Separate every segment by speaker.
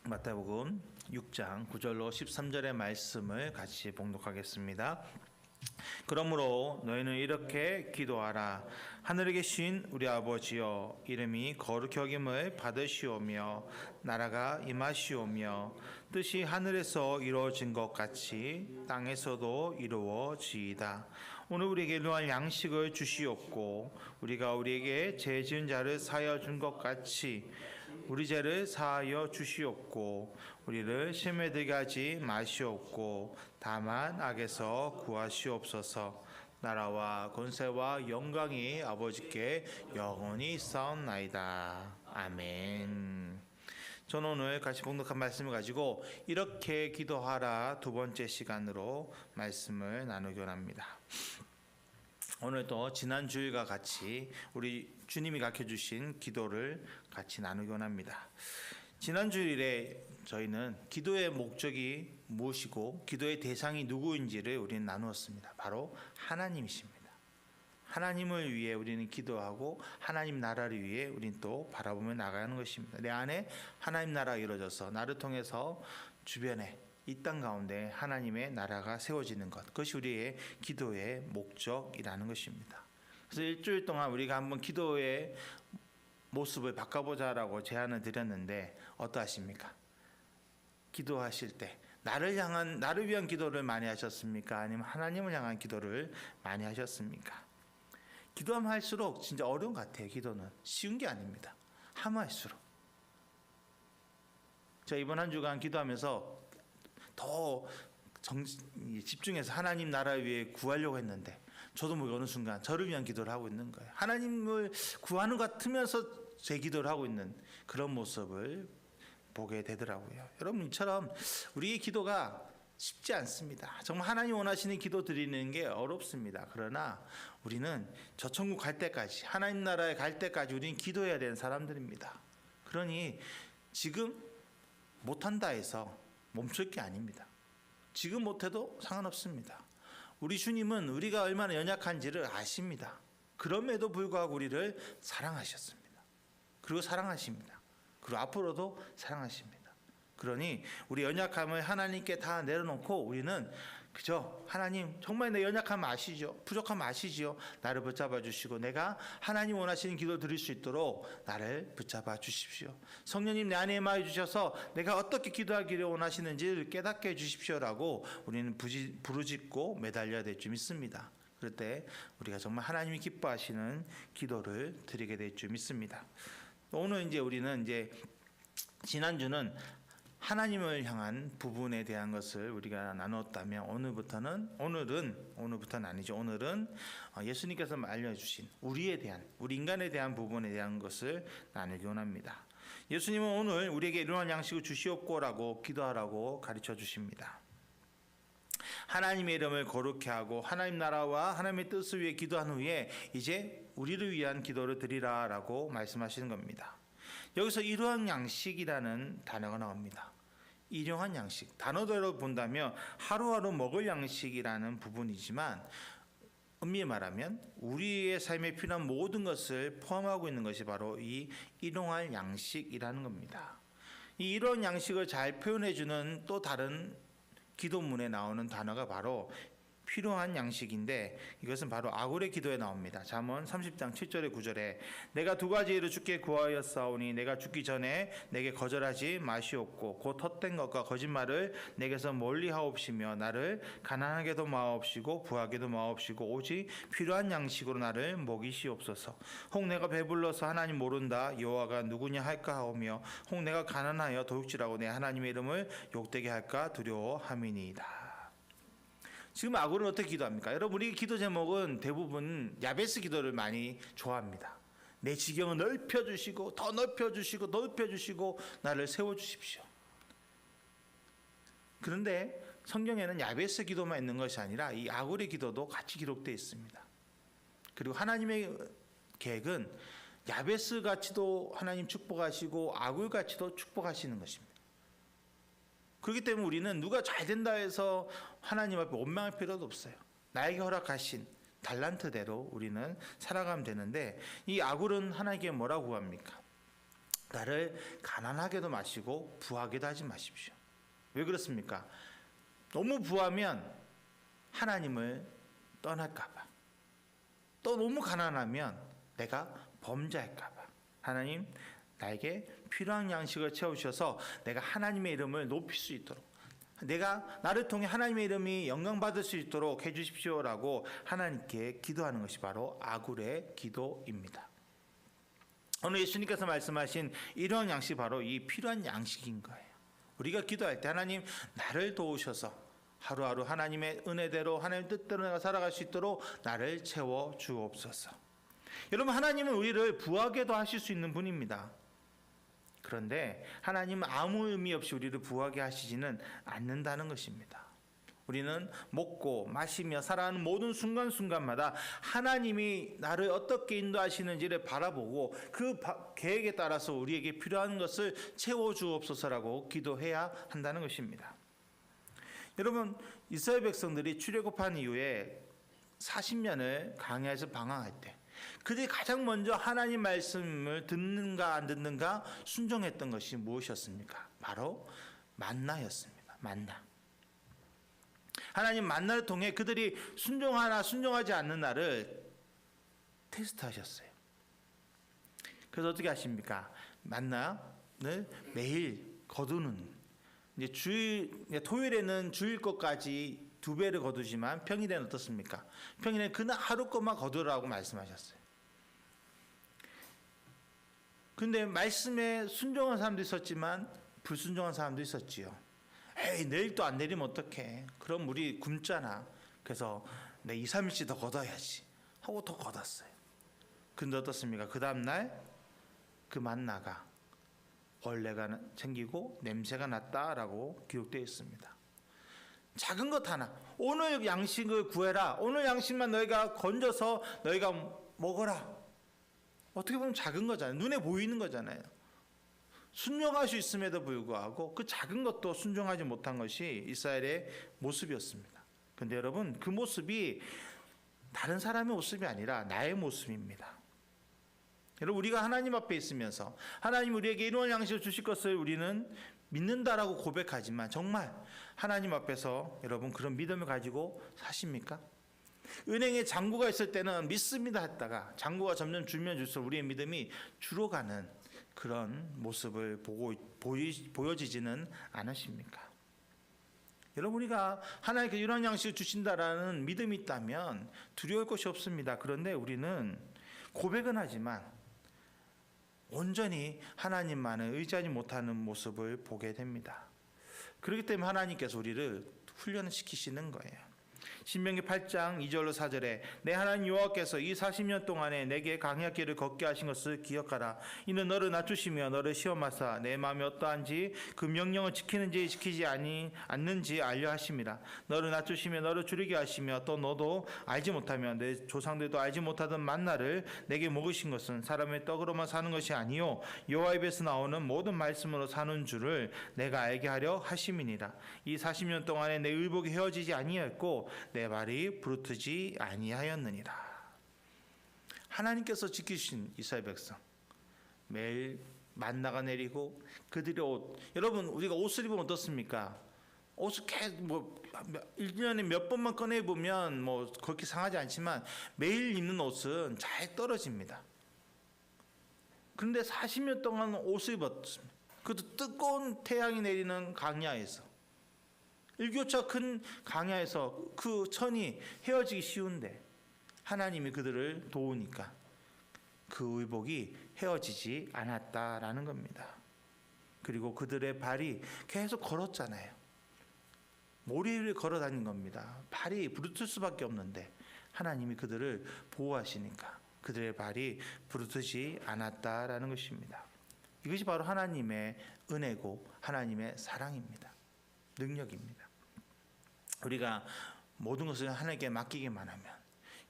Speaker 1: 마태복음 6장 9절로 13절의 말씀을 같이 봉독하겠습니다. 그러므로 너희는 이렇게 기도하라. 하늘에 계신 우리 아버지여, 이름이 거룩히 여김을 받으시오며 나라가 임하시오며 뜻이 하늘에서 이루어진 것 같이 땅에서도 이루어지이다. 오늘 우리에게 일용할 양식을 주시옵고 우리가 우리에게 죄 지은 자를 사하여 준 것 같이 우리 죄를 사하여 주시옵고 우리를 시험에 들게 하지 마시옵고 다만 악에서 구하시옵소서. 나라와 권세와 영광이 아버지께 영원히 있사옵나이다. 아멘. 저는 오늘 같이 봉독한 말씀을 가지고 이렇게 기도하라 두 번째 시간으로 말씀을 나누기 원합니다. 오늘도 지난 주일과 같이 우리 주님이 가르쳐주신 기도를 같이 나누기 원합니다. 지난 주일에 저희는 기도의 목적이 무엇이고 기도의 대상이 누구인지를 우리는 나누었습니다. 바로 하나님이십니다. 하나님을 위해 우리는 기도하고 하나님 나라를 위해 우리는 또 바라보며 나가는 것입니다. 내 안에 하나님 나라가 이루어져서 나를 통해서 주변에 이 땅 가운데 하나님의 나라가 세워지는 것, 그것이 우리의 기도의 목적이라는 것입니다. 그래서 일주일 동안 우리가 한번 기도의 모습을 바꿔보자라고 제안을 드렸는데 어떠하십니까? 기도하실 때 나를 위한 기도를 많이 하셨습니까? 아니면 하나님을 향한 기도를 많이 하셨습니까? 기도하면 할수록 진짜 어려운 것 같아요. 기도는 쉬운 게 아닙니다. 하면 할수록. 저 이번 한 주간 기도하면서 더 집중해서 하나님 나라 위해 구하려고 했는데 저도 어느 순간 저를 위한 기도를 하고 있는 거예요. 하나님을 구하는 것 같으면서 제 기도를 하고 있는 그런 모습을 보게 되더라고요. 여러분, 이처럼 우리의 기도가 쉽지 않습니다. 정말 하나님 원하시는 기도 드리는 게 어렵습니다. 그러나 우리는 저 천국 갈 때까지, 하나님 나라에 갈 때까지 우리는 기도해야 되는 사람들입니다. 그러니 지금 못한다 해서 멈출 게 아닙니다. 지금 못해도 상관없습니다. 우리 주님은 우리가 얼마나 연약한지를 아십니다. 그럼에도 불구하고 우리를 사랑하셨습니다. 그리고 사랑하십니다. 그리고 앞으로도 사랑하십니다. 그러니 우리 연약함을 하나님께 다 내려놓고 우리는 그저 하나님 정말 내 연약함 아시죠? 부족함 아시죠? 나를 붙잡아 주시고 내가 하나님 원하시는 기도 드릴 수 있도록 나를 붙잡아 주십시오. 성령님 내 안에 임하여 주셔서 내가 어떻게 기도하기를 원하시는지를 깨닫게 해 주십시오라고 우리는 부르짖고 매달려야 될 줄 믿습니다. 그럴 때 우리가 정말 하나님이 기뻐하시는 기도를 드리게 될 줄 믿습니다. 오늘 우리는 지난주는 하나님을 향한 부분에 대한 것을 우리가 나눴다면 오늘부터는 아니죠. 오늘은 예수님께서 알려주신 우리 인간에 대한 부분에 대한 것을 나누기 원합니다. 예수님은 오늘 우리에게 일용할 양식을 주시옵고라고 기도하라고 가르쳐 주십니다. 하나님의 이름을 거룩히 하고 하나님 나라와 하나님의 뜻을 위해 기도한 후에 이제 우리를 위한 기도를 드리라라고 말씀하시는 겁니다. 여기서 일용할 양식이라는 단어가 나옵니다. 일용할 양식, 단어대로 본다면 하루하루 먹을 양식이라는 부분이지만 엄밀히 말하면 우리의 삶에 필요한 모든 것을 포함하고 있는 것이 바로 이 일용할 양식이라는 겁니다. 이 일용할 양식을 잘 표현해주는 또 다른 기도문에 나오는 단어가 바로 필요한 양식인데 이것은 바로 아굴의 기도에 나옵니다. 잠언 30장 7절에 9절에 내가 두 가지 일을 주께 구하였사오니 내가 죽기 전에 내게 거절하지 마시옵고 곧 헛된 것과 거짓말을 내게서 멀리하옵시며 나를 가난하게도 마옵시고 부하게도 마옵시고 오직 필요한 양식으로 나를 먹이시옵소서. 혹 내가 배불러서 하나님 모른다 여호와가 누구냐 할까 하오며 혹 내가 가난하여 도둑질하고 내 하나님의 이름을 욕되게 할까 두려워함이니이다. 지금 아굴은 어떻게 기도합니까? 여러분, 우리 기도 제목은 대부분 야베스 기도를 많이 좋아합니다. 내 지경을 넓혀주시고 더 넓혀주시고 나를 세워주십시오. 그런데 성경에는 야베스 기도만 있는 것이 아니라 이 아굴의 기도도 같이 기록되어 있습니다. 그리고 하나님의 계획은 야베스 같이도 하나님 축복하시고 아굴 같이도 축복하시는 것입니다. 그렇기 때문에 우리는 누가 잘 된다 해서 하나님 앞에 원망할 필요도 없어요. 나에게 허락하신 달란트대로 우리는 살아가면 되는데 이 아굴은 하나님께 뭐라고 구합니까? 나를 가난하게도 마시고 부하게도 하지 마십시오. 왜 그렇습니까? 너무 부하면 하나님을 떠날까 봐. 또 너무 가난하면 내가 범죄할까 봐. 하나님, 나에게 필요한 양식을 채우셔서 내가 하나님의 이름을 높일 수 있도록, 내가 나를 통해 하나님의 이름이 영광받을 수 있도록 해주십시오라고 하나님께 기도하는 것이 바로 아굴의 기도입니다. 오늘 예수님께서 말씀하신 이러한 양식이 바로 이 필요한 양식인 거예요. 우리가 기도할 때 하나님, 나를 도우셔서 하루하루 하나님의 은혜대로 하나님의 뜻대로 내가 살아갈 수 있도록 나를 채워 주옵소서. 여러분, 하나님은 우리를 부하게도 하실 수 있는 분입니다. 그런데 하나님은 아무 의미 없이 우리를 부하게 하시지는 않는다는 것입니다. 우리는 먹고 마시며 살아가는 모든 순간순간마다 하나님이 나를 어떻게 인도하시는지를 바라보고 그 계획에 따라서 우리에게 필요한 것을 채워주옵소서라고 기도해야 한다는 것입니다. 여러분, 이스라엘 백성들이 출애굽한 이후에 40년을 광야에서 방황할 때 그들이 가장 먼저 하나님 말씀을 듣는가 안 듣는가 순종했던 것이 무엇이었습니까? 바로 만나였습니다. 만나. 하나님 만나를 통해 그들이 순종하나 순종하지 않는 날을 테스트하셨어요. 그래서 어떻게 하십니까? 만나를 매일 거두는, 이제 토요일에는 주일 것까지 2배를 거두지만 평일에는 어떻습니까? 평일에는 그날 하루 것만 거두라고 말씀하셨어요. 근데 말씀에 순종한 사람도 있었지만 불순종한 사람도 있었지요. 에이, 내일 또 안 내리면 어떡해? 그럼 우리 굶잖아. 그래서 내 2, 3일씩 더 걷어야지 하고 더 걷었어요. 근데 어떻습니까? 그 다음날 그 만나가 벌레가 생기고 냄새가 났다라고 기록되어 있습니다. 작은 것 하나, 오늘 양식을 구해라, 오늘 양식만 너희가 건져서 너희가 먹어라. 어떻게 보면 작은 거잖아요. 눈에 보이는 거잖아요. 순종할 수 있음에도 불구하고 그 작은 것도 순종하지 못한 것이 이스라엘의 모습이었습니다. 그런데 여러분, 그 모습이 다른 사람의 모습이 아니라 나의 모습입니다. 여러분, 우리가 하나님 앞에 있으면서 하나님 우리에게 이런 양식을 주실 것을 우리는 믿는다라고 고백하지만 정말 하나님 앞에서 여러분 그런 믿음을 가지고 사십니까? 은행에 잔고가 있을 때는 믿습니다 했다가 잔고가 점점 줄면 줄수록 우리의 믿음이 줄어가는 그런 모습을 보여지지는 않으십니까? 여러분, 우리가 하나님께 이런 양식을 주신다라는 믿음이 있다면 두려울 것이 없습니다. 그런데 우리는 고백은 하지만 온전히 하나님만을 의지하지 못하는 모습을 보게 됩니다. 그렇기 때문에 하나님께서 우리를 훈련시키시는 거예요. 신명기 8장 2절로 4절에 내 하나님 여호와께서 이 40년 동안에 내게 광야길을 걷게 하신 것을 기억하라. 이는 너를 낮추시며 너를 시험하사 내 마음이 어떠한지 그 명령을 지키는지 지키지 않는지 알려 하심이라. 너를 낮추시며 너를 줄이게 하시며 또 너도 알지 못하며 내 조상들도 알지 못하던 만나를 내게 먹으신 것은 사람의 떡으로만 사는 것이 아니요 여호와 입에서 나오는 모든 말씀으로 사는 줄을 내가 알게 하려 하심이니라. 이 40년 동안에 내 의복이 헤어지지 아니하였고 내 발이 부르트지 아니하였느니라. 하나님께서 지키신 이스라엘 백성, 매일 만나가 내리고 그들의 옷, 여러분 우리가 옷을 입으면 어떻습니까? 옷을 계속 1년에 몇 번만 꺼내 보면 그렇게 상하지 않지만 매일 입는 옷은 잘 떨어집니다. 그런데 40년 동안 옷을 입었습니다. 그것도 뜨거운 태양이 내리는 광야에서, 일교차 큰 광야에서 그 천이 헤어지기 쉬운데 하나님이 그들을 도우니까 그 의복이 헤어지지 않았다라는 겁니다. 그리고 그들의 발이 계속 걸었잖아요. 모래 위를 걸어 다닌 겁니다. 발이 부르틀 수밖에 없는데 하나님이 그들을 보호하시니까 그들의 발이 부르트지 않았다라는 것입니다. 이것이 바로 하나님의 은혜고 하나님의 사랑입니다. 능력입니다. 우리가 모든 것을 하나님께 맡기기만 하면,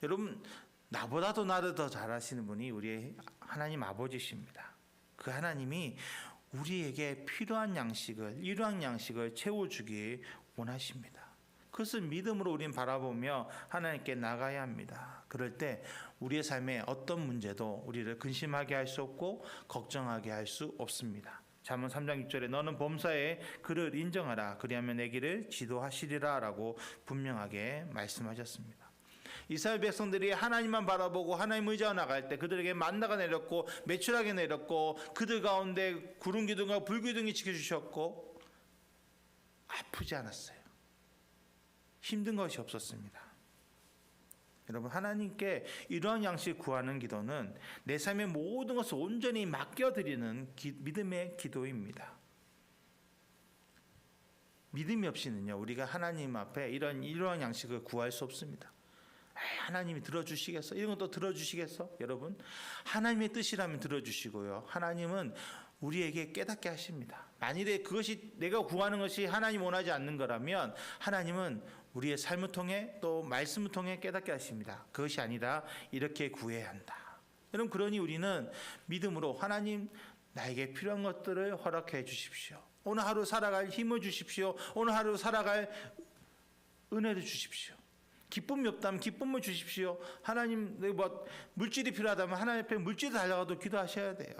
Speaker 1: 여러분 나보다도 나를 더 잘하시는 분이 우리의 하나님 아버지십니다. 그 하나님이 우리에게 필요한 양식을, 일용할 양식을 채워주기 원하십니다. 그것을 믿음으로 우리는 바라보며 하나님께 나가야 합니다. 그럴 때 우리의 삶에 어떤 문제도 우리를 근심하게 할 수 없고 걱정하게 할 수 없습니다. 잠언 3장 6절에 너는 범사에 그를 인정하라 그리하면 내 길을 지도하시리라 라고 분명하게 말씀하셨습니다. 이스라엘 백성들이 하나님만 바라보고 하나님 의지하고 나갈 때 그들에게 만나가 내렸고 매출하게 내렸고 그들 가운데 구름 기둥과 불 기둥이 지켜주셨고 아프지 않았어요. 힘든 것이 없었습니다. 여러분, 하나님께 이러한 양식을 구하는 기도는 내 삶의 모든 것을 온전히 맡겨드리는 믿음의 기도입니다. 믿음이 없이는요, 우리가 하나님 앞에 이러한 양식을 구할 수 없습니다. 하나님이 들어주시겠어? 이런 것도 들어주시겠어? 여러분, 하나님의 뜻이라면 들어주시고요. 하나님은 우리에게 깨닫게 하십니다. 만일에 그것이 내가 구하는 것이 하나님 원하지 않는 거라면 하나님은 우리의 삶을 통해 또 말씀을 통해 깨닫게 하십니다. 그것이 아니라 이렇게 구해야 한다. 여러분, 그러니 우리는 믿음으로 하나님 나에게 필요한 것들을 허락해 주십시오. 오늘 하루 살아갈 힘을 주십시오. 오늘 하루 살아갈 은혜를 주십시오. 기쁨이 없다면 기쁨을 주십시오. 하나님, 물질이 필요하다면 하나님 앞에 물질을 달라가도 기도하셔야 돼요.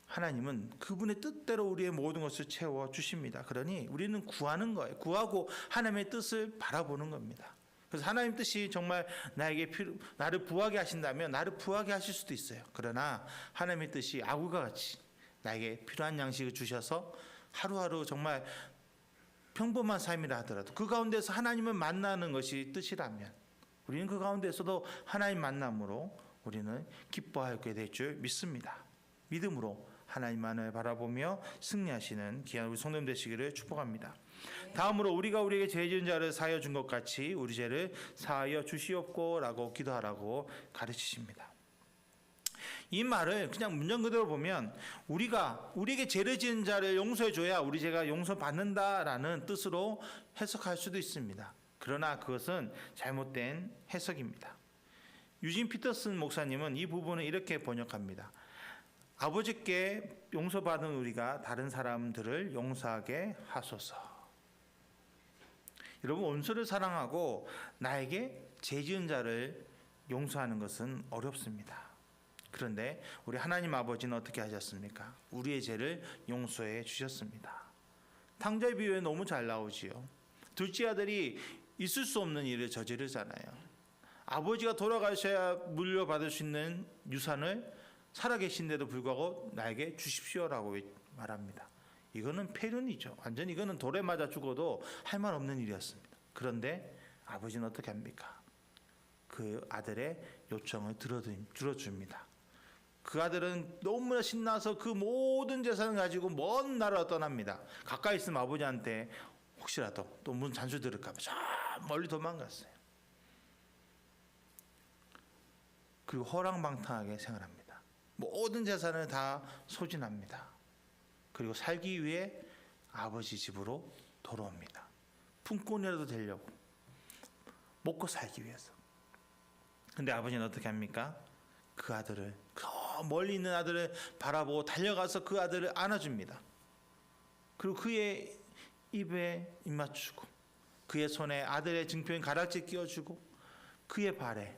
Speaker 1: 하나님은 그분의 뜻대로 우리의 모든 것을 채워 주십니다. 그러니 우리는 구하는 거예요. 구하고 하나님의 뜻을 바라보는 겁니다. 그래서 하나님 뜻이 정말 나를 부하게 하신다면 나를 부하게 하실 수도 있어요. 그러나 하나님의 뜻이 아구가 같이 나에게 필요한 양식을 주셔서 하루하루 정말 평범한 삶이라 하더라도 그 가운데서 하나님을 만나는 것이 뜻이라면 우리는 그 가운데서도 하나님 만남으로 우리는 기뻐하게 될 줄 믿습니다. 믿음으로 하나님만을 바라보며 승리하시는 귀한 우리 성도님 되시기를 축복합니다. 다음으로 우리가 우리에게 죄 지은 자를 사하여 준 것 같이 우리 죄를 사하여 주시옵고 라고 기도하라고 가르치십니다. 이 말을 그냥 문장 그대로 보면 우리가 우리에게 죄를 지은 자를 용서해 줘야 우리 죄가 용서받는다라는 뜻으로 해석할 수도 있습니다. 그러나 그것은 잘못된 해석입니다. 유진 피터슨 목사님은 이 부분을 이렇게 번역합니다. 아버지께 용서받은 우리가 다른 사람들을 용서하게 하소서. 여러분, 원수를 사랑하고 나에게 죄 지은 자를 용서하는 것은 어렵습니다. 그런데 우리 하나님 아버지는 어떻게 하셨습니까? 우리의 죄를 용서해 주셨습니다. 탕자의 비유에 너무 잘 나오지요. 둘째 아들이 있을 수 없는 일을 저지르잖아요. 아버지가 돌아가셔야 물려받을 수 있는 유산을 살아계신데도 불구하고 나에게 주십시오라고 말합니다. 이거는 폐륜이죠. 완전 이거는 돌에 맞아 죽어도 할 말 없는 일이었습니다. 그런데 아버지는 어떻게 합니까? 그 아들의 요청을 들어줍니다. 그 아들은 너무나 신나서 그 모든 재산을 가지고 먼 나라로 떠납니다. 가까이 있으면 아버지한테 혹시라도 또 문 잔소 들을까 봐 저 멀리 도망갔어요. 그리고 허랑방탕하게 생활합니다. 모든 재산을 다 소진합니다. 그리고 살기 위해 아버지 집으로 돌아옵니다. 품꾼이라도 되려고, 먹고 살기 위해서. 근데 아버지는 어떻게 합니까? 그 아들을, 저 멀리 있는 아들을 바라보고 달려가서 그 아들을 안아줍니다. 그리고 그의 입에 입 맞추고 그의 손에 아들의 증표인 가락지 끼워주고 그의 발에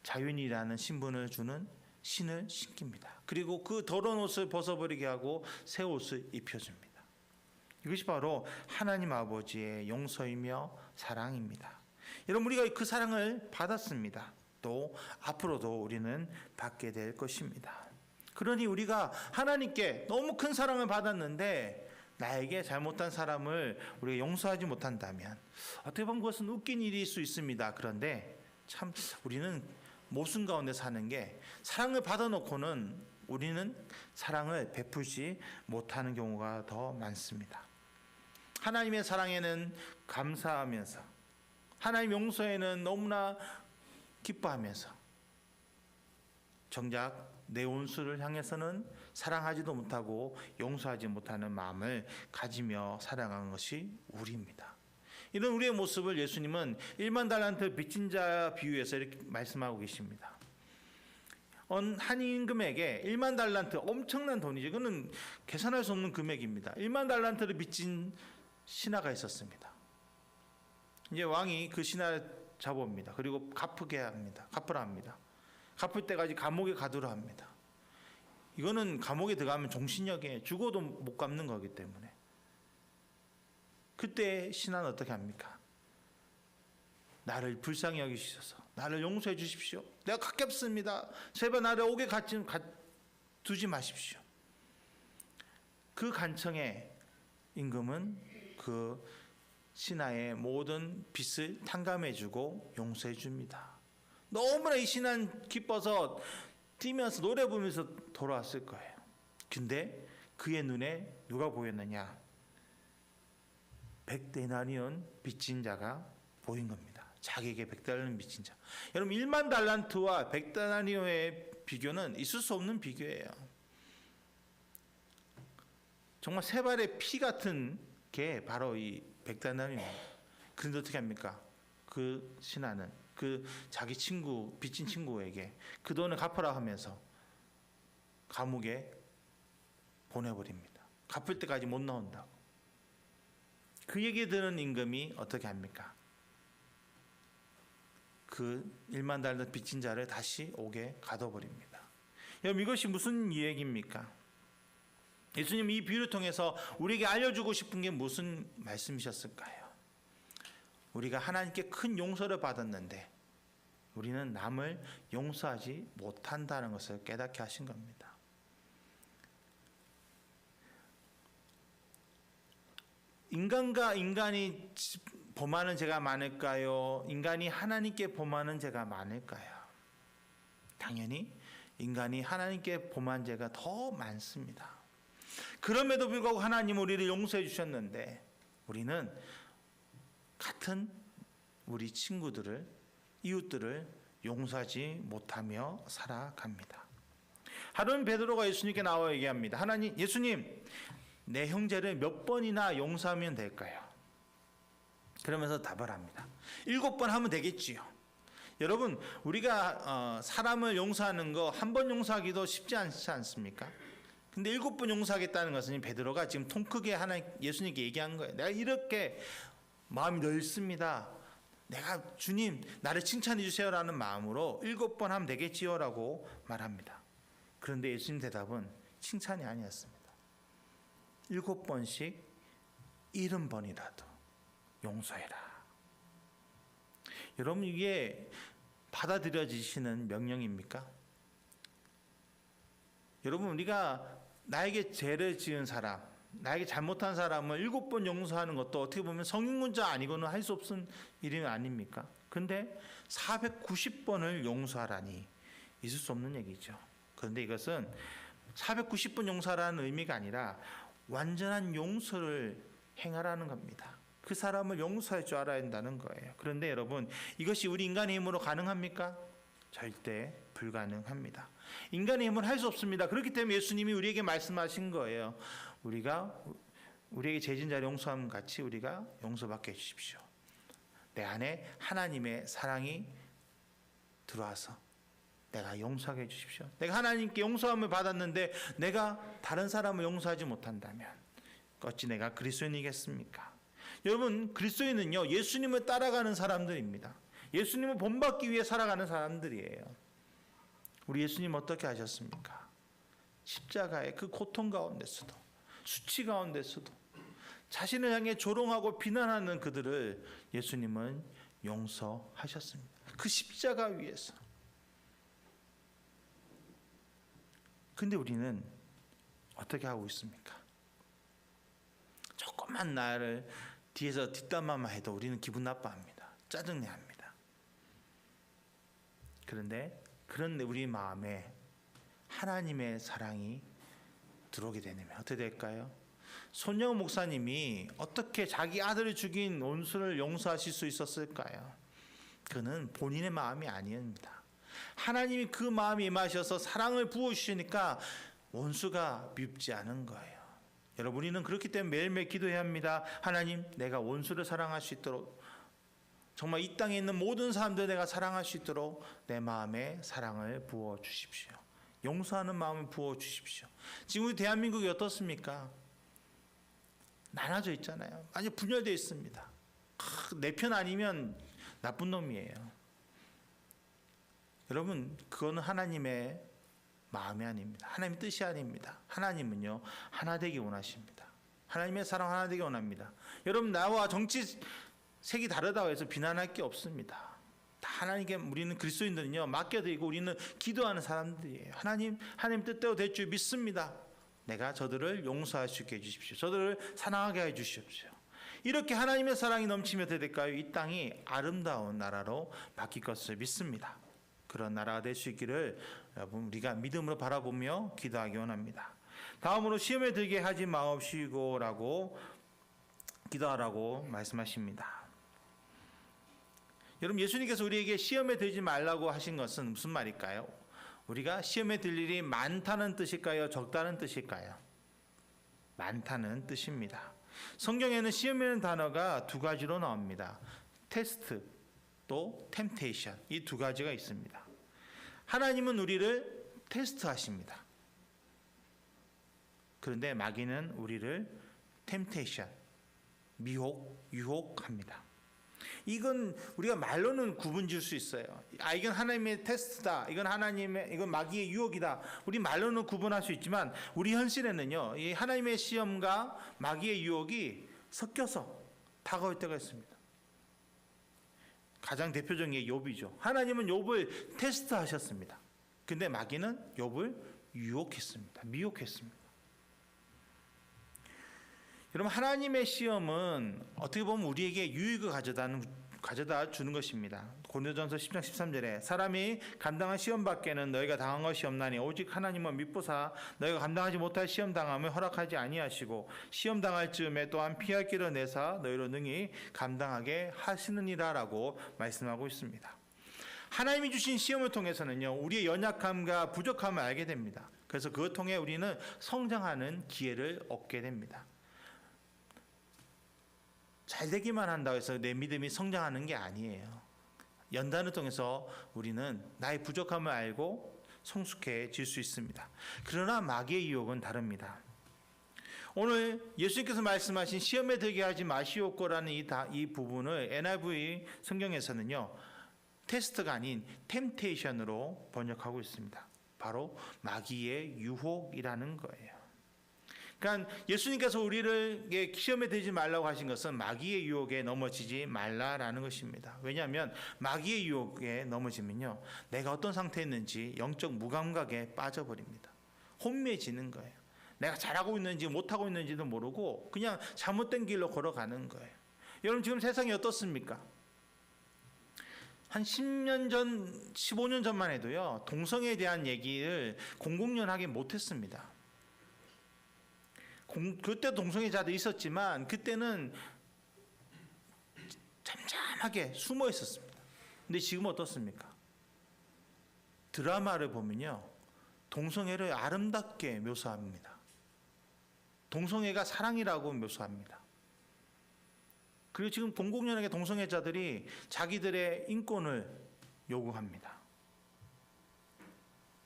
Speaker 1: 자윤이라는 신분을 주는 신을 신깁니다. 그리고 그 더러운 옷을 벗어버리게 하고 새 옷을 입혀줍니다. 이것이 바로 하나님 아버지의 용서이며 사랑입니다. 여러분, 우리가 그 사랑을 받았습니다. 또 앞으로도 우리는 받게 될 것입니다. 그러니 우리가 하나님께 너무 큰 사랑을 받았는데 나에게 잘못한 사람을 우리가 용서하지 못한다면 어떻게 보면 그것은 웃긴 일일 수 있습니다. 그런데 참 우리는 모순 가운데 사는 게 사랑을 받아놓고는 우리는 사랑을 베풀지 못하는 경우가 더 많습니다. 하나님의 사랑에는 감사하면서 하나님 용서에는 너무나 기뻐하면서 정작 내 원수를 향해서는 사랑하지도 못하고 용서하지 못하는 마음을 가지며 살아가는 것이 우리입니다. 이런 우리의 모습을 예수님은 1만 달란트 빚진 자 비유에서 이렇게 말씀하고 계십니다. 한 임금에게 1만 달란트, 엄청난 돈이죠. 이거는 계산할 수 없는 금액입니다. 1만 달란트를 빚진 신하가 있었습니다. 이제 왕이 그 신하를 잡아옵니다. 그리고 갚으라 합니다. 갚을 때까지 감옥에 가두라 합니다. 이거는 감옥에 들어가면 종신형에 죽어도 못 갚는 거기 때문에. 그때 신하는 어떻게 합니까? 나를 불쌍히 여기시소서, 나를 용서해 주십시오. 내가 갚겠습니다. 제발 나를 옥에 두지 마십시오. 그 간청에 임금은 그 신하의 모든 빚을 탕감해주고 용서해줍니다. 너무나 이 신하는 기뻐서 뛰면서 노래 부르면서 돌아왔을 거예요. 근데 그의 눈에 누가 보였느냐? 100데나리온 빚진 자가 보인 겁니다. 자기에게 100달러 빚진 자. 여러분 1만 달란트와 100데나리온의 비교는 있을 수 없는 비교예요. 정말 세 발의 피 같은 게 바로 이 100데나리온입니다. 그런데 어떻게 합니까? 그 신하는 그 자기 친구, 빚진 친구에게 그 돈을 갚으라 하면서 감옥에 보내버립니다. 갚을 때까지 못 나온다고. 그 얘기 들은 임금이 어떻게 합니까? 그 1만 달러 빚진 자를 다시 옥에 가둬버립니다. 여러분 이것이 무슨 얘기입니까? 예수님 이 비유를 통해서 우리에게 알려주고 싶은 게 무슨 말씀이셨을까요? 우리가 하나님께 큰 용서를 받았는데 우리는 남을 용서하지 못한다는 것을 깨닫게 하신 겁니다. 인간과 인간이 범하는 죄가 많을까요? 인간이 하나님께 범하는 죄가 많을까요? 당연히 인간이 하나님께 범한 죄가 더 많습니다. 그럼에도 불구하고 하나님은 우리를 용서해 주셨는데 우리는 같은 우리 친구들을, 이웃들을 용서하지 못하며 살아갑니다. 하루는 베드로가 예수님께 나와 얘기합니다. 예수님, 내 형제를 몇 번이나 용서하면 될까요? 그러면서 답을 합니다. 7번 하면 되겠지요. 여러분, 우리가 사람을 용서하는 거 한 번 용서하기도 쉽지 않지 않습니까? 근데 7번 용서하겠다는 것은 베드로가 지금 통 크게 예수님께 얘기한 거예요. 내가 이렇게 마음이 넓습니다. 내가 주님 나를 칭찬해 주세요라는 마음으로 7번 하면 되겠지요라고 말합니다. 그런데 예수님 대답은 칭찬이 아니었습니다. 7번씩 70번이라도 용서해라. 여러분 이게 받아들여지시는 명령입니까? 여러분 우리가 나에게 죄를 지은 사람, 나에게 잘못한 사람을 7번 용서하는 것도 어떻게 보면 성인군자 아니고는 할 수 없는 일이 아닙니까? 근데 490번을 용서하라니 있을 수 없는 얘기죠. 그런데 이것은 490번 용서하라는 의미가 아니라 완전한 용서를 행하라는 겁니다. 그 사람을 용서할 줄 알아야 한다는 거예요. 그런데 여러분 이것이 우리 인간의 힘으로 가능합니까? 절대 불가능합니다. 인간의 힘은 할 수 없습니다. 그렇기 때문에 예수님이 우리에게 말씀하신 거예요. 우리에게 죄진 자를 용서함 같이 우리가 용서받게 해주십시오. 내 안에 하나님의 사랑이 들어와서 내가 용서하게 해주십시오. 내가 하나님께 용서함을 받았는데 내가 다른 사람을 용서하지 못한다면 어찌 내가 그리스도인이겠습니까? 여러분 그리스도인은요 예수님을 따라가는 사람들입니다. 예수님을 본받기 위해 살아가는 사람들이에요. 우리 예수님 어떻게 하셨습니까? 십자가의 그 고통 가운데서도 수치 가운데서도 자신을 향해 조롱하고 비난하는 그들을 예수님은 용서하셨습니다. 그 십자가 위에서. 근데 우리는 어떻게 하고 있습니까? 조금만 나를 뒤에서 뒷담화만 해도 우리는 기분 나빠합니다. 짜증내합니다. 그런데 우리 마음에 하나님의 사랑이 들어오게 되면 어떻게 될까요? 손영 목사님이 어떻게 자기 아들을 죽인 원수를 용서하실 수 있었을까요? 그는 본인의 마음이 아닙니다. 하나님이 그 마음에 임하셔서 사랑을 부어주시니까 원수가 밉지 않은 거예요. 여러분 우리는 그렇기 때문에 매일매일 기도해야 합니다. 하나님 내가 원수를 사랑할 수 있도록 정말 이 땅에 있는 모든 사람들 내가 사랑할 수 있도록 내 마음에 사랑을 부어주십시오. 용서하는 마음을 부어 주십시오. 지금 우리 대한민국이 어떻습니까? 나눠져 있잖아요. 아주 분열되어 있습니다. 내 편 아니면 나쁜 놈이에요. 여러분, 그거는 하나님의 마음이 아닙니다. 하나님의 뜻이 아닙니다. 하나님은요, 하나 되기 원하십니다. 하나님의 사랑 하나 되기 원합니다. 여러분, 나와 정치색이 다르다고 해서 비난할 게 없습니다. 다 하나님께, 우리는 그리스도인들은요, 맡겨드리고 우리는 기도하는 사람들이에요. 하나님 뜻대로 될 줄 믿습니다. 내가 저들을 용서할 수 있게 해주십시오. 저들을 사랑하게 해주십시오. 이렇게 하나님의 사랑이 넘치며 될까요? 이 땅이 아름다운 나라로 바뀔 것을 믿습니다. 그런 나라가 될 수 있기를 여러분 우리가 믿음으로 바라보며 기도하기 원합니다. 다음으로 시험에 들게 하지 마옵시고라고 기도하라고 말씀하십니다. 여러분, 예수님께서 우리에게 시험에 들지 말라고 하신 것은 무슨 말일까요? 우리가 시험에 들 일이 많다는 뜻일까요? 적다는 뜻일까요? 많다는 뜻입니다. 성경에는 시험이라는 단어가 두 가지로 나옵니다. 테스트 또 템테이션, 이 두 가지가 있습니다. 하나님은 우리를 테스트하십니다. 그런데 마귀는 우리를 템테이션, 유혹합니다. 이건 우리가 말로는 구분 지을 수 있어요. 이건 하나님의 테스트다. 이건 마귀의 유혹이다. 우리 말로는 구분할 수 있지만 우리 현실에는요, 이 하나님의 시험과 마귀의 유혹이 섞여서 다가올 때가 있습니다. 가장 대표적인 게 욥이죠. 하나님은 욥을 테스트하셨습니다. 근데 마귀는 욥을 유혹했습니다. 미혹했습니다. 여러분, 하나님의 시험은 어떻게 보면 우리에게 유익을 가져다 주는 것입니다. 고린도전서 10장 13절에 사람이 감당한 시험 밖에는 너희가 당한 것이 없나니 오직 하나님은 미쁘사 너희가 감당하지 못할 시험 당함을 허락하지 아니하시고 시험 당할 즈음에 또한 피할 길을 내사 너희로 능히 감당하게 하시느니라라고 말씀하고 있습니다. 하나님이 주신 시험을 통해서는요, 우리의 연약함과 부족함을 알게 됩니다. 그래서 그것 통해 우리는 성장하는 기회를 얻게 됩니다. 잘 되기만 한다고 해서 내 믿음이 성장하는 게 아니에요. 연단을 통해서 우리는 나의 부족함을 알고 성숙해질 수 있습니다. 그러나 마귀의 유혹은 다릅니다. 오늘 예수님께서 말씀하신 시험에 들게 하지 마시옵고라는 이 부분을 NIV 성경에서는요, 테스트가 아닌 템테이션으로 번역하고 있습니다. 바로 마귀의 유혹이라는 거예요. 그러니까 예수님께서 우리를 시험에 들지 말라고 하신 것은 마귀의 유혹에 넘어지지 말라라는 것입니다. 왜냐하면 마귀의 유혹에 넘어지면요, 내가 어떤 상태에 있는지 영적 무감각에 빠져버립니다. 혼미해지는 거예요. 내가 잘하고 있는지 못하고 있는지도 모르고 그냥 잘못된 길로 걸어가는 거예요. 여러분, 지금 세상이 어떻습니까? 한 10년 전, 15년 전만 해도요, 동성애에 대한 얘기를 공공연하게 못했습니다. 그때 동성애자도 있었지만 그때는 잠잠하게 숨어 있었습니다. 근데 지금 어떻습니까? 드라마를 보면요, 동성애를 아름답게 묘사합니다. 동성애가 사랑이라고 묘사합니다. 그리고 지금 공공연하게 동성애자들이 자기들의 인권을 요구합니다.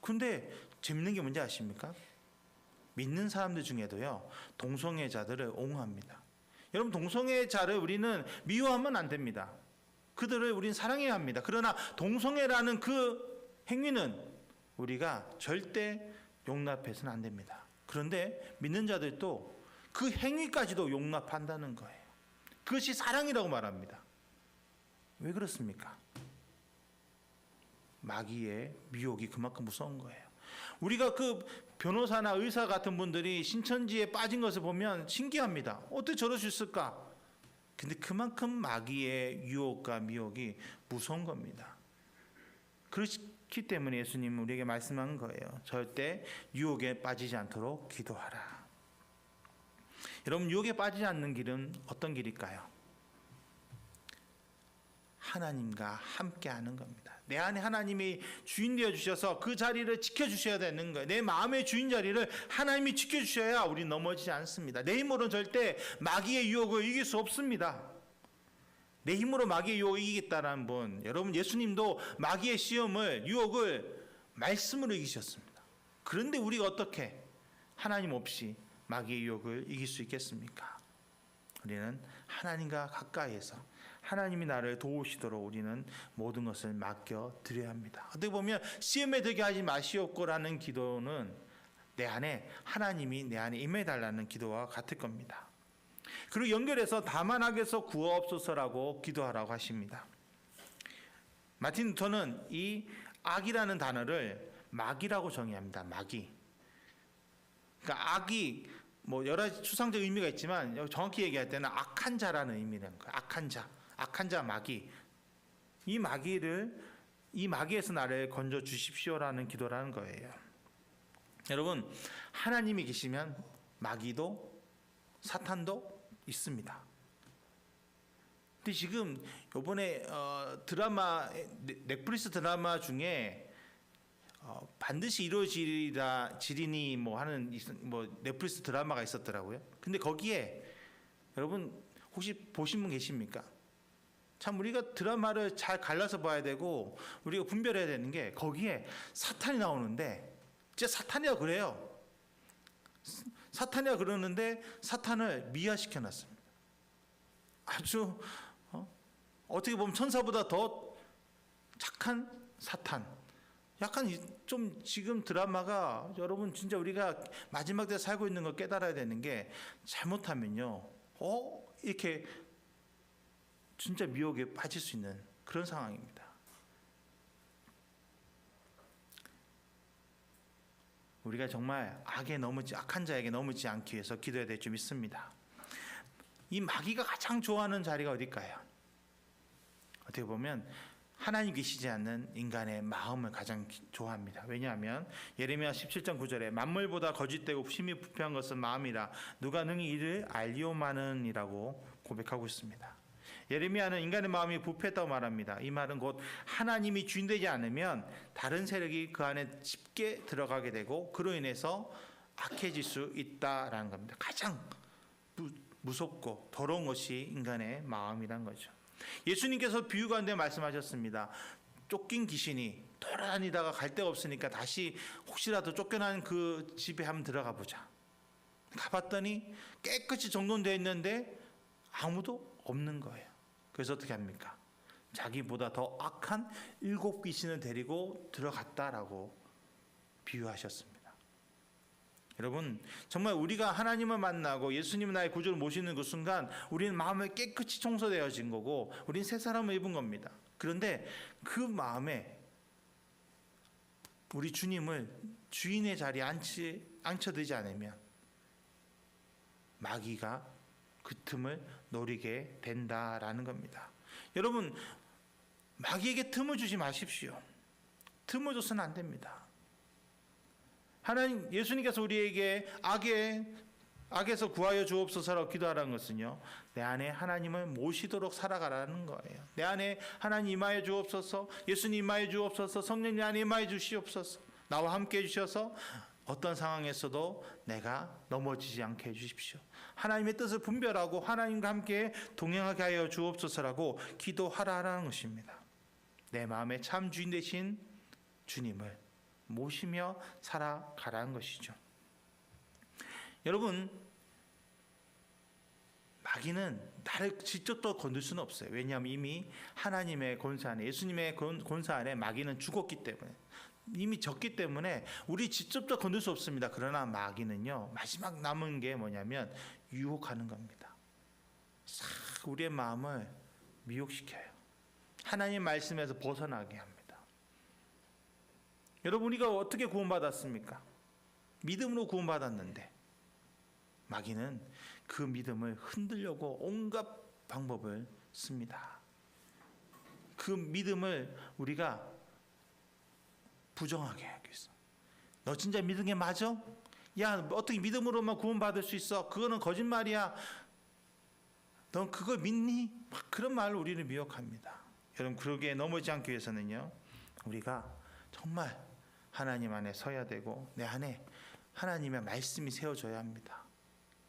Speaker 1: 근데 재밌는 게 뭔지 아십니까? 믿는 사람들 중에도요, 동성애자들을 옹호합니다. 여러분, 동성애자를 우리는 미워하면 안 됩니다. 그들을 우리는 사랑해야 합니다. 그러나 동성애라는 그 행위는 우리가 절대 용납해서는 안 됩니다. 그런데 믿는 자들도 그 행위까지도 용납한다는 거예요. 그것이 사랑이라고 말합니다. 왜 그렇습니까? 마귀의 미혹이 그만큼 무서운 거예요. 우리가 그 변호사나 의사 같은 분들이 신천지에 빠진 것을 보면 신기합니다. 어떻게 저럴 수 있을까? 근데 그만큼 마귀의 유혹과 미혹이 무서운 겁니다. 그렇기 때문에 예수님은 우리에게 말씀한 거예요. 절대 유혹에 빠지지 않도록 기도하라. 여러분, 유혹에 빠지지 않는 길은 어떤 길일까요? 하나님과 함께하는 겁니다. 내 안에 하나님이 주인 되어 주셔서 그 자리를 지켜주셔야 되는 거예요. 내 마음의 주인 자리를 하나님이 지켜주셔야 우리 넘어지지 않습니다. 내 힘으로는 절대 마귀의 유혹을 이길 수 없습니다. 내 힘으로 마귀의 유혹을 이기겠다는 분, 여러분, 예수님도 마귀의 시험을, 유혹을 말씀으로 이기셨습니다. 그런데 우리가 어떻게 하나님 없이 마귀의 유혹을 이길 수 있겠습니까? 우리는 하나님과 가까이에서 하나님이 나를 도우시도록 우리는 모든 것을 맡겨 드려야 합니다. 어떻게 보면 시험에 들게 하지 마시옵고라는 기도는 내 안에 하나님이 내 안에 임해달라는 기도와 같을 겁니다. 그리고 연결해서 다만 악에서 구하옵소서라고 기도하라고 하십니다. 마틴 루터는 이 악이라는 단어를 마귀라고 정의합니다. 마귀. 그러니까 악이 뭐 여러 가지 추상적 의미가 있지만 정확히 얘기할 때는 악한 자라는 의미라는 거예요. 악한 자 마귀. 이 마귀에서 나를 건져 주십시오라는 기도라는 거예요. 여러분, 하나님이 계시면 마귀도 사탄도 있습니다. 근데 지금 이번에 드라마 넷플릭스 드라마 중에 반드시 이루어지리라 지리니 뭐 하는 뭐 넷플릭스 드라마가 있었더라고요. 근데 거기에 여러분 혹시 보신 분 계십니까? 참 우리가 드라마를 잘 갈라서 봐야 되고 우리가 분별해야 되는 게 거기에 사탄이 나오는데 진짜 사탄이라고 그래요. 사탄이라고 그러는데 사탄을 미화시켜 놨습니다. 아주 어떻게 보면 천사보다 더 착한 사탄. 약간 좀 지금 드라마가 여러분 진짜 우리가 마지막 때 살고 있는 걸 깨달아야 되는 게 잘못하면요. 이렇게 진짜 미혹에 빠질 수 있는 그런 상황입니다. 우리가 정말 악한 자에게 넘어지지 않기 위해서 기도해야 될 줄 믿습니다. 이 마귀가 가장 좋아하는 자리가 어딜까요? 어떻게 보면 하나님 계시지 않는 인간의 마음을 가장 좋아합니다. 왜냐하면 예레미야 17장 9절에 만물보다 거짓되고 심히 부패한 것은 마음이라 누가 능히 이를 알리오마는이라고 고백하고 있습니다. 예레미야는 인간의 마음이 부패했다고 말합니다. 이 말은 곧 하나님이 주인되지 않으면 다른 세력이 그 안에 깊게 들어가게 되고 그로 인해서 악해질 수 있다라는 겁니다. 가장 무섭고 더러운 것이 인간의 마음이란 거죠. 예수님께서 비유 가운데 말씀하셨습니다. 쫓긴 귀신이 돌아다니다가 갈 데가 없으니까 다시 혹시라도 쫓겨난 그 집에 한번 들어가 보자. 가봤더니 깨끗이 정돈되어 있는데 아무도 없는 거예요. 그래서 어떻게 합니까? 자기보다 더 악한 7 귀신을 데리고 들어갔다라고 비유하셨습니다. 여러분, 정말 우리가 하나님을 만나고 예수님을 나의 구주로 모시는 그 순간 우리는 마음을 깨끗이 청소되어진 거고 우리는 새 사람을 입은 겁니다. 그런데 그 마음에 우리 주님을 주인의 자리에 앉혀두지 않으면 마귀가 그 틈을 노리게 된다라는 겁니다. 여러분, 마귀에게 틈을 주지 마십시오. 틈을 줘서는 안 됩니다. 하나님, 예수님께서 우리에게 악에서 구하여 주옵소서라고 기도하라는 것은요, 내 안에 하나님을 모시도록 살아가라는 거예요. 내 안에 하나님 임하여 주옵소서, 예수님 임하여 주옵소서, 성령님 안에 임하여 주시옵소서, 나와 함께 해주셔서 어떤 상황에서도 내가 넘어지지 않게 해주십시오. 하나님의 뜻을 분별하고 하나님과 함께 동행하게 하여 주옵소서라고 기도하라는 것입니다. 내 마음의 참 주인 되신 주님을 모시며 살아가라는 것이죠. 여러분, 마귀는 나를 직접 또 건들 수는 없어요. 왜냐하면 이미 하나님의 권세 안에, 예수님의 권세 안에 마귀는 죽었기 때문에, 이미 졌기 때문에 우리 직접 또 건들 수 없습니다. 그러나 마귀는요, 마지막 남은 게 뭐냐면 유혹하는 겁니다. 싹 우리의 마음을 미혹시켜요. 하나님 말씀에서 벗어나게 합니다. 여러분, 우리가 어떻게 구원받았습니까? 믿음으로 구원받았는데 마귀는 그 믿음을 흔들려고 온갖 방법을 씁니다. 그 믿음을 우리가 부정하게 하기 위해서. 너 진짜 믿은 게 맞아? 야, 어떻게 믿음으로만 구원받을 수 있어? 그거는 거짓말이야. 넌 그걸 믿니? 막 그런 말로 우리를 미혹합니다. 여러분, 그러기에 넘어지지 않기 위해서는요, 우리가 정말 하나님 안에 서야 되고 내 안에 하나님의 말씀이 세워져야 합니다.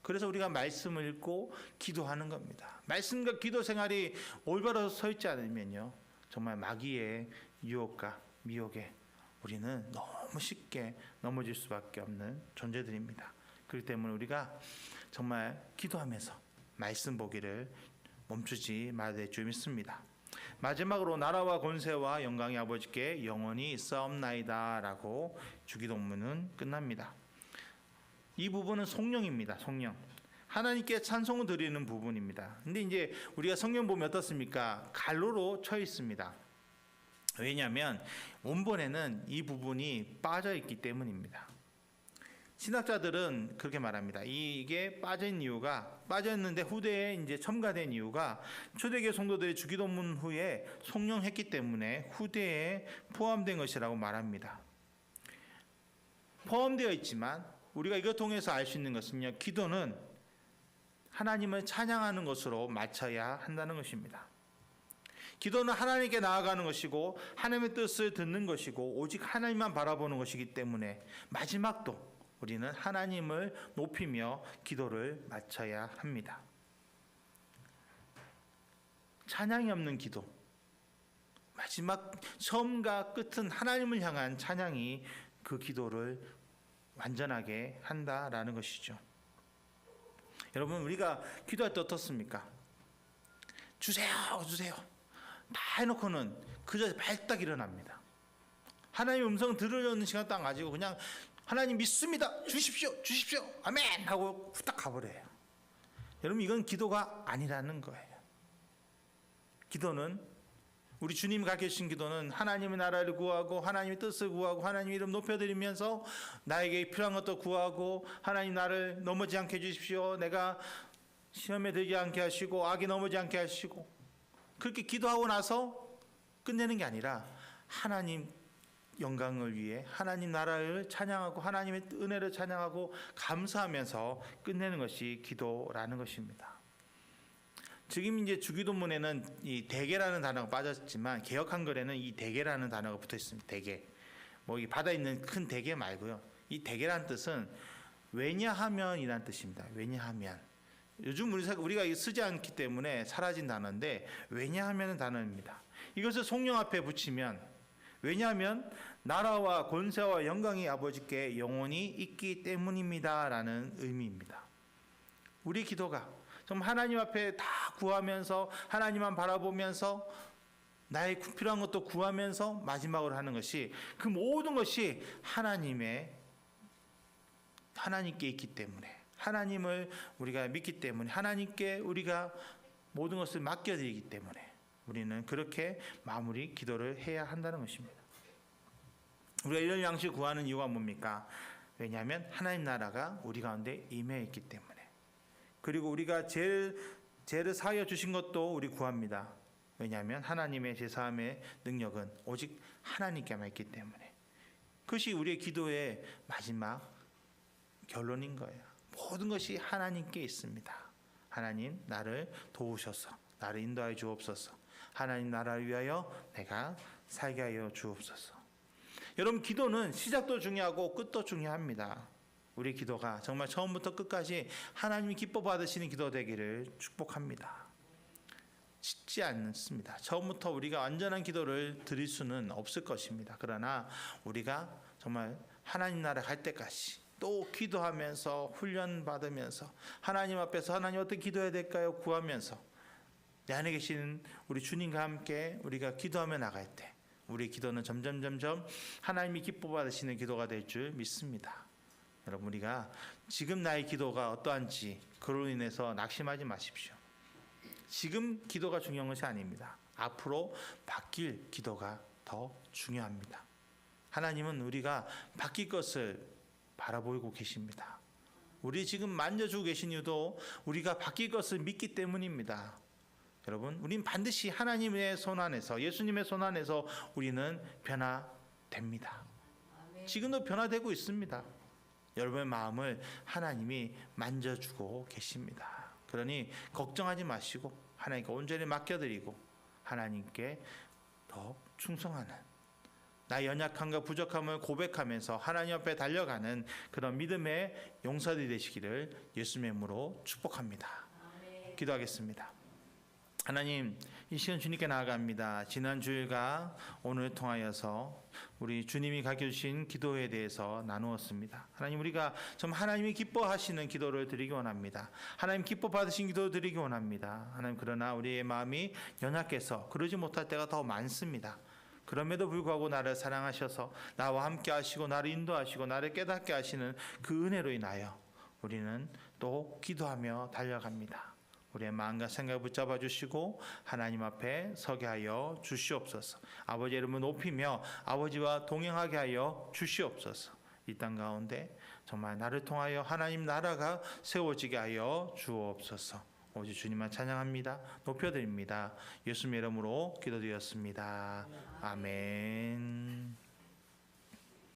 Speaker 1: 그래서 우리가 말씀을 읽고 기도하는 겁니다. 말씀과 기도 생활이 올바로 서 있지 않으면요, 정말 마귀의 유혹과 미혹에 우리는 너무 쉽게 넘어질 수밖에 없는 존재들입니다. 그렇기 때문에 우리가 정말 기도하면서 말씀 보기를 멈추지 말아야 될 줄 믿습니다. 마지막으로 나라와 권세와 영광이 아버지께 영원히 있사옵나이다 라고 주기도문은 끝납니다. 이 부분은 성령입니다. 성령. 하나님께 찬송을 드리는 부분입니다. 근데 이제 우리가 성경 보면 어떻습니까? 갈로로 쳐 있습니다. 왜냐하면 원본에는 이 부분이 빠져 있기 때문입니다. 신학자들은 그렇게 말합니다. 이게 빠진 이유가, 빠졌는데 후대에 이제 첨가된 이유가 초대교회 성도들이 주기도문 후에 성령했기 때문에 후대에 포함된 것이라고 말합니다. 포함되어 있지만 우리가 이것 통해서 알 수 있는 것은요, 기도는 하나님을 찬양하는 것으로 맞춰야 한다는 것입니다. 기도는 하나님께 나아가는 것이고 하나님의 뜻을 듣는 것이고 오직 하나님만 바라보는 것이기 때문에 마지막도 우리는 하나님을 높이며 기도를 마쳐야 합니다. 찬양이 없는 기도, 마지막 처음과 끝은 하나님을 향한 찬양이 그 기도를 완전하게 한다라는 것이죠. 여러분, 우리가 기도할 때 어떻습니까? 주세요, 주세요. 다 해놓고는 그저 발딱 일어납니다. 하나님의 음성 들으려는 시간 딱 가지고 그냥 하나님 믿습니다. 주십시오, 주십시오. 아멘 하고 후딱 가버려요. 여러분, 이건 기도가 아니라는 거예요. 기도는 우리 주님이 가르치신 기도는 하나님의 나라를 구하고 하나님의 뜻을 구하고 하나님의 이름 높여드리면서 나에게 필요한 것도 구하고 하나님 나를 넘어지지 않게 해주십시오. 내가 시험에 들지 않게 하시고 악에 넘어지지 않게 하시고, 그렇게 기도하고 나서 끝내는 게 아니라 하나님 영광을 위해 하나님 나라를 찬양하고 하나님의 은혜를 찬양하고 감사하면서 끝내는 것이 기도라는 것입니다. 지금 이제 주기도문에는 이 대개라는 단어가 빠졌지만 개역 한글에는 이 대개라는 단어가 붙어 있습니다. 대개. 뭐 이 바다에 있는 큰 대개 말고요. 이 대개라는 뜻은 왜냐하면이라는 뜻입니다. 왜냐하면. 요즘 우리가 쓰지 않기 때문에 사라진 단어인데 왜냐하면은 단어입니다. 이것을 성령 앞에 붙이면, 왜냐하면 나라와 권세와 영광이 아버지께 영원히 있기 때문입니다라는 의미입니다. 우리 기도가 정말 하나님 앞에 다 구하면서 하나님만 바라보면서 나의 필요한 것도 구하면서 마지막으로 하는 것이, 그 모든 것이 하나님께 있기 때문에, 하나님을 우리가 믿기 때문에, 하나님께 우리가 모든 것을 맡겨드리기 때문에 우리는 그렇게 마무리 기도를 해야 한다는 것입니다. 우리가 이런 양식을 구하는 이유가 뭡니까? 왜냐하면 하나님 나라가 우리 가운데 임해 있기 때문에. 그리고 우리가 죄를 사하여 주신 것도 우리 구합니다. 왜냐하면 하나님의 죄사함의 능력은 오직 하나님께만 있기 때문에. 그것이 우리의 기도의 마지막 결론인 거예요. 모든 것이 하나님께 있습니다. 하나님 나를 도우셔서 나를 인도하여 주옵소서. 하나님 나라를 위하여 내가 살게 하여 주옵소서. 여러분, 기도는 시작도 중요하고 끝도 중요합니다. 우리 기도가 정말 처음부터 끝까지 하나님이 기뻐 받으시는 기도 되기를 축복합니다. 쉽지 않습니다. 처음부터 우리가 완전한 기도를 드릴 수는 없을 것입니다. 그러나 우리가 정말 하나님 나라 갈 때까지 또 기도하면서 훈련받으면서 하나님 앞에서 하나님 어떻게 기도해야 될까요? 구하면서 내 안에 계신 우리 주님과 함께 우리가 기도하며 나갈 때 우리 기도는 점점 하나님이 기뻐 받으시는 기도가 될 줄 믿습니다. 여러분, 우리가 지금 나의 기도가 어떠한지 그로 인해서 낙심하지 마십시오. 지금 기도가 중요한 것이 아닙니다. 앞으로 바뀔 기도가 더 중요합니다. 하나님은 우리가 바뀔 것을 바라보고 계십니다. 우리 지금 만져주고 계신 이유도 우리가 바뀔 것을 믿기 때문입니다. 여러분, 우린 반드시 하나님의 손 안에서, 예수님의 손 안에서 우리는 변화됩니다. 지금도 변화되고 있습니다. 여러분의 마음을 하나님이 만져주고 계십니다. 그러니 걱정하지 마시고 하나님께 온전히 맡겨드리고 하나님께 더 충성하는, 나의 연약함과 부족함을 고백하면서 하나님 앞에 달려가는 그런 믿음의 용사들이 되시기를 예수님의 이름으로 축복합니다. 기도하겠습니다. 하나님, 이 시간 주님께 나아갑니다. 지난 주일과 오늘 통하여서 우리 주님이 가르쳐주신 기도에 대해서 나누었습니다. 하나님, 우리가 좀 하나님이 기뻐하시는 기도를 드리기 원합니다. 하나님 기뻐 받으신 기도를 드리기 원합니다. 하나님, 그러나 우리의 마음이 연약해서 그러지 못할 때가 더 많습니다. 그럼에도 불구하고 나를 사랑하셔서 나와 함께 하시고 나를 인도하시고 나를 깨닫게 하시는 그 은혜로 인하여 우리는 또 기도하며 달려갑니다. 우리의 마음과 생각을 붙잡아 주시고 하나님 앞에 서게 하여 주시옵소서. 아버지 이름을 높이며 아버지와 동행하게 하여 주시옵소서. 이 땅 가운데 정말 나를 통하여 하나님 나라가 세워지게 하여 주옵소서. 오직 주님만 찬양합니다. 높여드립니다. 예수님 이름으로 기도드렸습니다. 아멘.